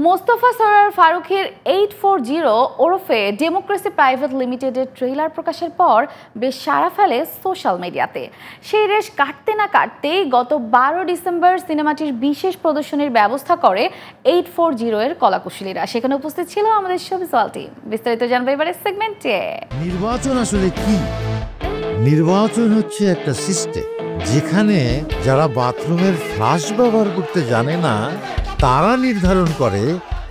মোস্তফা সরোয়ার ফারুকের 840 ওরফে democracy private লিমিটেডের ট্রেলার প্রকাশের পর বেশ সাড়া ফেলে সোশ্যাল মিডিয়াতে। সেই রেশ কাটতে না কাটতেই গত 12 ডিসেম্বর সিনেমাটির বিশেষ প্রদর্শনীর ব্যবস্থা করে 840 এর কলাকুশলীরা। সেখানে উপস্থিত ছিল আমাদের শোবিজওয়াল টিম। বিস্তারিত জানবো এবারে সেগমেন্টে। নির্বাচন আসলে কি? নির্বাচন হচ্ছে একটা সিস্টেম যেখানে যারা বাথরুমের ফ্লাশ ব্যবহার করতে জানে না তারা নির্ধারণ করে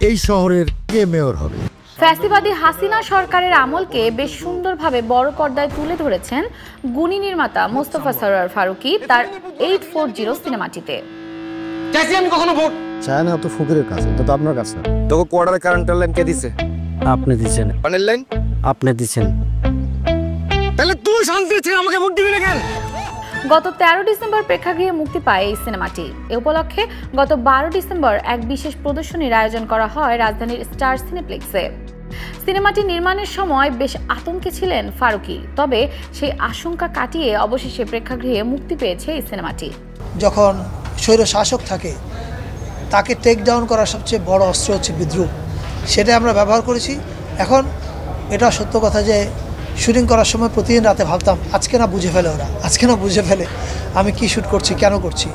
এই শহরের কে মেয়র হবে। ফ্যাসিবাদী হাসিনা সরকারের আমলকে বেশ সুন্দরভাবে বড় পর্দায় তুলে ধরেছেন গুণী নির্মাতা মোস্তফা সরোয়ার ফারুকী তার 840 সিনেমাটিতে। আমি কখনো ভোট চাই না, তো ফকিরের কাছে, এটা তো আপনার কাছে। তোকে কোয়ার্টারে কারেন্টের লাইন কে দিছে? আপনি দিচ্ছেন। পানির লাইন আপনি দিচ্ছেন। তাহলে তুই শান্তি ছিল আমাকে ভোট দিবি না কেন? গত 13 ডিসেম্বর প্রেক্ষাগৃহে মুক্তি পায় এই সিনেমাটি। এ উপলক্ষে গত 12 ডিসেম্বর এক বিশেষ প্রদর্শনীর আয়োজন করা হয় রাজধানীর স্টার সিনেপ্লেক্সে। সিনেমাটি নির্মাণের সময় বেশ আতঙ্কে ছিলেন ফারুকী, তবে সেই আশঙ্কা কাটিয়ে অবশেষে প্রেক্ষাগৃহে মুক্তি পেয়েছে এই সিনেমাটি। যখন স্বৈর শাসক থাকে তাকে টেক ডাউন করার সবচেয়ে বড় অস্ত্র হচ্ছে বিদ্রোহ, সেটা আমরা ব্যবহার করেছি। এখন এটা সত্য কথা যে শুটিং করার সময় প্রতিদিন রাতে ভাবতাম আজকে না বুঝে ফেলে ওরা, আজকে না বুঝে ফেলে আমি কি শ্যুট করছি, কেন করছি।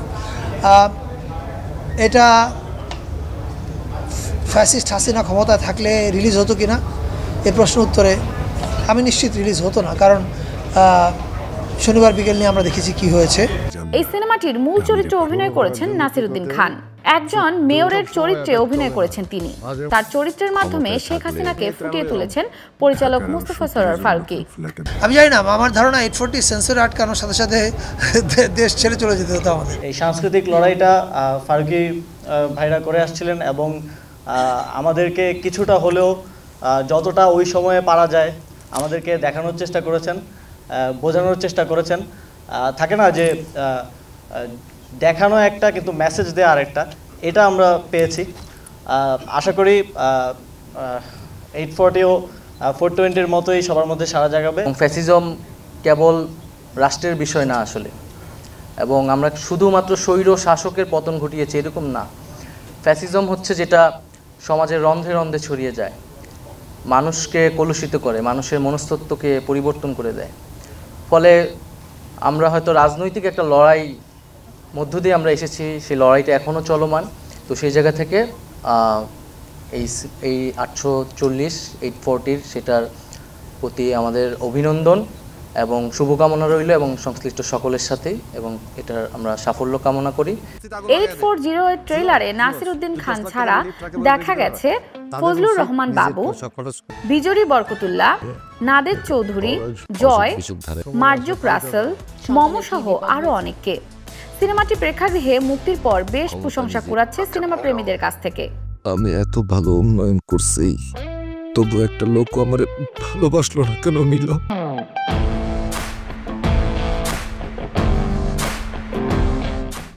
এটা ফ্যাসিস্ট হাসিনা ক্ষমতায় থাকলে রিলিজ হতো কি না এই প্রশ্ন উত্তরে আমি নিশ্চিত রিলিজ হতো না, কারণ শনিবার বিকেল নিয়ে আমরা দেখেছি কি হয়েছে। এই সিনেমাটির মূল চরিত্রে অভিনয় করেছেন নাসিরুদ্দিন খান। একজন মেয়রের চরিত্রে অভিনয় করেছেন তিনি। তার চরিত্রের মাধ্যমে শেখ হাসিনাকে ফুটিয়ে তুলেছেন পরিচালক মোস্তফা সরোয়ার ফারুকী। আমি জানি না, আমার ধারণা 840 সেন্সর আটকানোর সাথে সাথে দেশ ছেড়ে চলে যেতে হতো আমাদের। এই সাংস্কৃতিক লড়াইটা ফারুকী ভাইরা করে আসছিলেন এবং আমাদেরকে কিছুটা হলেও যতটা ওই সময়ে পারা যায় আমাদেরকে দেখানোর চেষ্টা করেছেন, বোঝানোর চেষ্টা করেছেন। থাকে না যে দেখানো একটা কিন্তু মেসেজ দেওয়া আরেকটা, এটা আমরা পেয়েছি। আশা করি 840ও 420-র মতোই সবার মধ্যে সাড়া জাগাবে। ফ্যাসিজম কেবল রাষ্ট্রের বিষয় না আসলে, এবং আমরা শুধুমাত্র স্বৈর শাসকের পতন ঘটিয়েছি এরকম না। ফ্যাসিজম হচ্ছে যেটা সমাজের রন্ধ্রে রন্ধ্রে ছড়িয়ে যায়, মানুষকে কলুষিত করে, মানুষের মনস্তত্ত্বকে পরিবর্তন করে দেয়। ফলে আমরা হয়তো রাজনৈতিক একটা লড়াই মধ্য দিয়ে আমরা এসেছি, সেই লড়াইটা এখনও চলমান। তো সেই জায়গা থেকে এই 840 সেটার প্রতি আমাদের অভিনন্দন এবং শুভকামনা রইল এবং সংশ্লিষ্ট সকলের সাথেই, এবং এটার আমরা সাফল্য কামনা করি। 840 এর ট্রেলারে নাসিরুদ্দিন খান ছাড়া দেখা গেছে ফজলুর রহমান বাবু, বিজরি বরকতুল্লাহ, নাদের চৌধুরী, জয়, মার্জুক রাসেল, মম সহ আরো অনেককে। সিনেমাটি প্রেক্ষাগৃহে মুক্তির পর বেশ প্রশংসা কুড়াচ্ছে সিনেমা প্রেমীদের কাছ থেকে। আমি এত ভালো উন্নয়ন করছি, তবু একটা লোক আমার ভালোবাসলো না কেন মিলা?